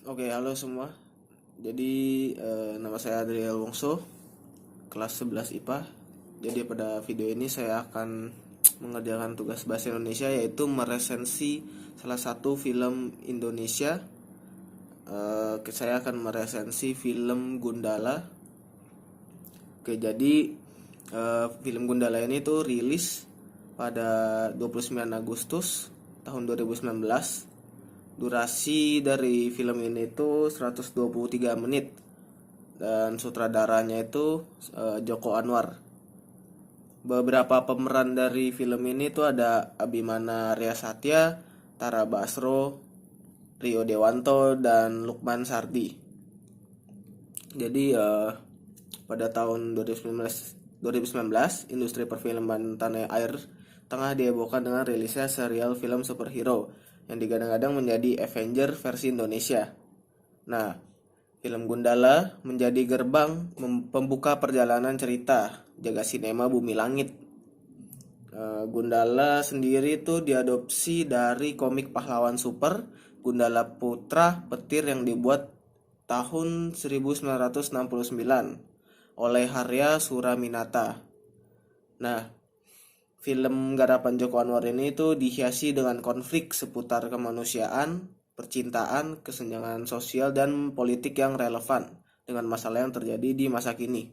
Oke, halo semua. Jadi nama saya Adriel Wongso, kelas 11 IPA. Jadi pada video ini saya akan mengerjakan tugas bahasa Indonesia, yaitu meresensi salah satu film Indonesia. Saya akan meresensi film Gundala. Oke, jadi film Gundala ini tuh rilis pada 29 Agustus tahun 2019. Durasi dari film ini tuh 123 menit dan sutradaranya itu Joko Anwar. Beberapa pemeran dari film ini tuh ada Abimana Ria Satya, Tara Basro, Rio Dewanto, dan Lukman Sardi. Jadi pada tahun 2019, industri perfilman tanah air tengah dihebohkan dengan rilisnya serial film superhero yang digadang-gadang menjadi Avenger versi Indonesia. Nah, film Gundala menjadi gerbang pembuka perjalanan cerita jaga sinema Bumi Langit. Gundala sendiri itu diadopsi dari komik pahlawan super Gundala Putra Petir yang dibuat tahun 1969 oleh Harya Suraminata. Nah, film garapan Joko Anwar ini itu dihiasi dengan konflik seputar kemanusiaan, percintaan, kesenjangan sosial, dan politik yang relevan dengan masalah yang terjadi di masa kini.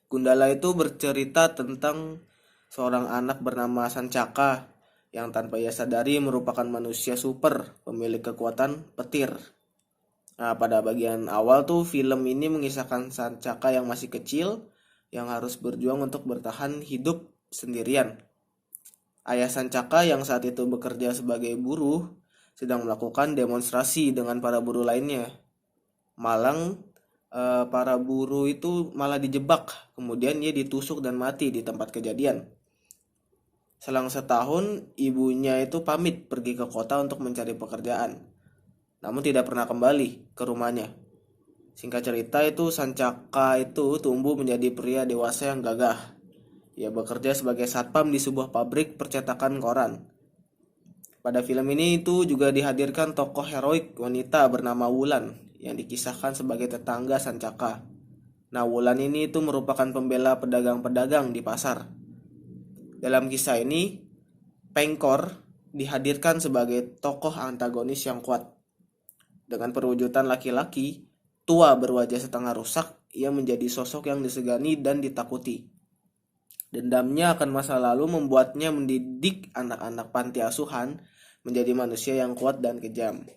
Gundala itu bercerita tentang seorang anak bernama Sancaka yang tanpa ia sadari merupakan manusia super pemilik kekuatan petir. Nah, pada bagian awal tuh film ini mengisahkan Sancaka yang masih kecil yang harus berjuang untuk bertahan hidup sendirian. Ayah Sancaka yang saat itu bekerja sebagai buruh sedang melakukan demonstrasi dengan para buruh lainnya. Malang para buruh itu malah dijebak, kemudian ia ditusuk dan mati di tempat kejadian. Selang setahun, ibunya itu pamit pergi ke kota untuk mencari pekerjaan, namun tidak pernah kembali ke rumahnya. Singkat cerita itu Sancaka itu tumbuh menjadi pria dewasa yang gagah. Ia bekerja sebagai satpam di sebuah pabrik percetakan koran. Pada film ini itu juga dihadirkan tokoh heroik wanita bernama Wulan yang dikisahkan sebagai tetangga Sancaka. Nah, Wulan ini itu merupakan pembela pedagang-pedagang di pasar. Dalam kisah ini, Pengkor dihadirkan sebagai tokoh antagonis yang kuat. Dengan perwujudan laki-laki, tua berwajah setengah rusak, ia menjadi sosok yang disegani dan ditakuti. Dendamnya akan masa lalu membuatnya mendidik anak-anak panti asuhan menjadi manusia yang kuat dan kejam.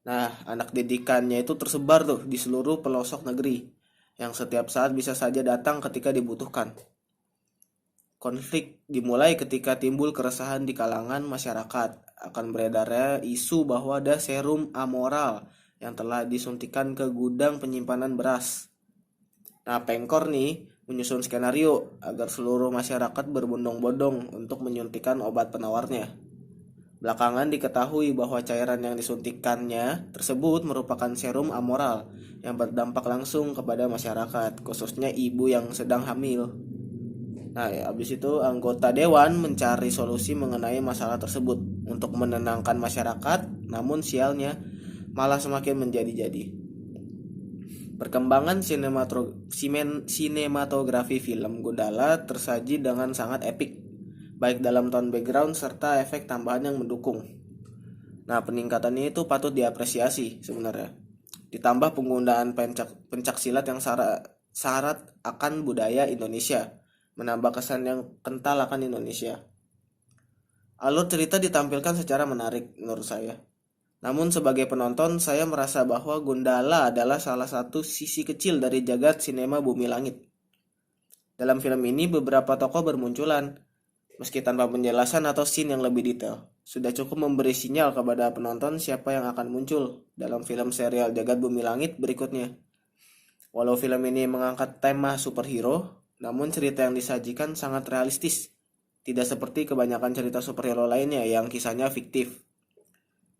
Nah, anak didikannya itu tersebar tuh di seluruh pelosok negeri, yang setiap saat bisa saja datang ketika dibutuhkan. Konflik dimulai ketika timbul keresahan di kalangan masyarakat akan beredarnya isu bahwa ada serum amoral yang telah disuntikan ke gudang penyimpanan beras. Nah, Pengkor nih menyusun skenario agar seluruh masyarakat berbondong-bondong untuk menyuntikkan obat penawarnya. Belakangan diketahui bahwa cairan yang disuntikannya tersebut merupakan serum amoral yang berdampak langsung kepada masyarakat, khususnya ibu yang sedang hamil. Nah, ya, habis itu anggota dewan mencari solusi mengenai masalah tersebut untuk menenangkan masyarakat, namun sialnya malah semakin menjadi-jadi. Perkembangan sinematografi film Gundala tersaji dengan sangat epik, baik dalam tone background serta efek tambahan yang mendukung. Nah, peningkatan ini itu patut diapresiasi sebenarnya. Ditambah penggunaan pencak silat yang syarat akan budaya Indonesia, menambah kesan yang kental akan Indonesia. Alur cerita ditampilkan secara menarik menurut saya. Namun sebagai penonton, saya merasa bahwa Gundala adalah salah satu sisi kecil dari jagat sinema Bumi Langit. Dalam film ini beberapa tokoh bermunculan, meski tanpa penjelasan atau scene yang lebih detail. Sudah cukup memberi sinyal kepada penonton siapa yang akan muncul dalam film serial Jagat Bumi Langit berikutnya. Walau film ini mengangkat tema superhero, namun cerita yang disajikan sangat realistis. Tidak seperti kebanyakan cerita superhero lainnya yang kisahnya fiktif.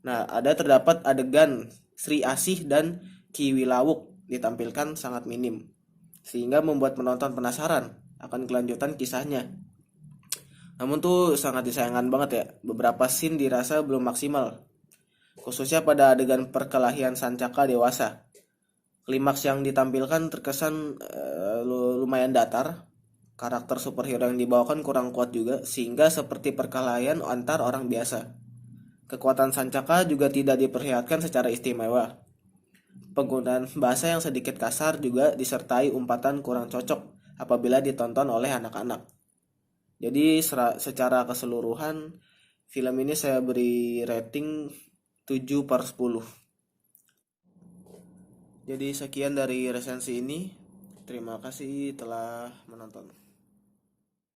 Nah, terdapat adegan Sri Asih dan Kiwi Lawuk ditampilkan sangat minim, sehingga membuat penonton penasaran akan kelanjutan kisahnya. Namun tuh sangat disayangkan banget ya, beberapa scene dirasa belum maksimal. khususnya pada adegan perkelahian Sancaka dewasa. Klimaks yang ditampilkan terkesan lumayan datar. Karakter superhero yang dibawakan kurang kuat juga, sehingga seperti perkelahian antar orang biasa. Kekuatan Sancaka juga tidak diperlihatkan secara istimewa. Penggunaan bahasa yang sedikit kasar juga disertai umpatan kurang cocok apabila ditonton oleh anak-anak. Jadi secara keseluruhan film ini saya beri rating 7/10. Jadi sekian dari resensi ini. Terima kasih telah menonton.